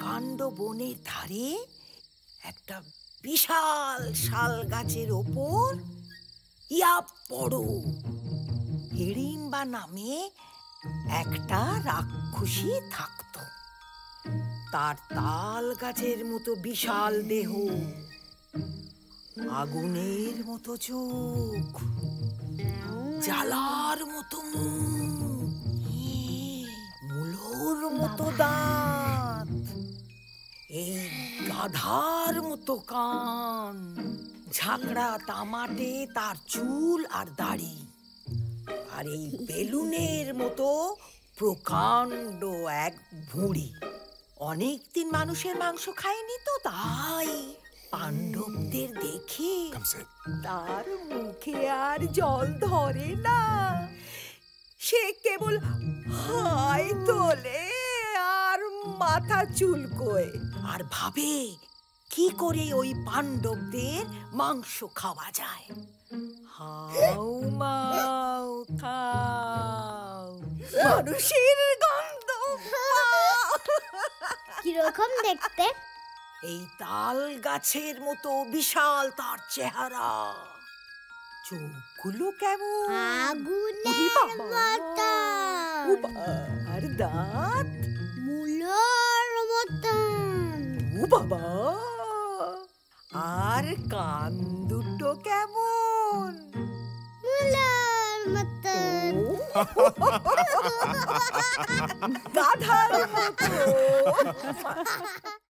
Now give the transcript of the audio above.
প্রকাণ্ড বনের ধারে একটা বিশাল শাল গাছের ওপর ইয়া বড় হিড়িম্বা নামে একটা রাক্ষসী থাকত। তার তাল গাছের মতো বিশাল দেহ, আগুনের মতো চোখ, জ্বালার মতো মুখ, মূলোর মতো দাঁত, এই গাধার মতো কান, ঝাঁকড়া তামাটে তার চুল আর দাড়ি, আর এই বেলুনের মতো প্রকাণ্ড এক ভুঁড়ি। অনেকদিন মানুষের মাংস খায়নি তো, তাই পাণ্ডবদের দেখে তার মুখে আর জল ধরে না। সে কেবল হাই তোলে আর মাথা চুলকোয় আর ভাবে কি করে ওই পাণ্ডবদের মাংস খাওয়া যায়। হাউ মাউ খাও, মানুষের গন্ধ কিরকম দেখতে? এই তাল গাছের মতো বিশাল তার চেহারা, চোখগুলো কেমন আগুনের মতো, আর দাঁত মূলোর মতন। ও বাবা, আর কান দুটো কেমন মূলোর মতন। গাধার মতো।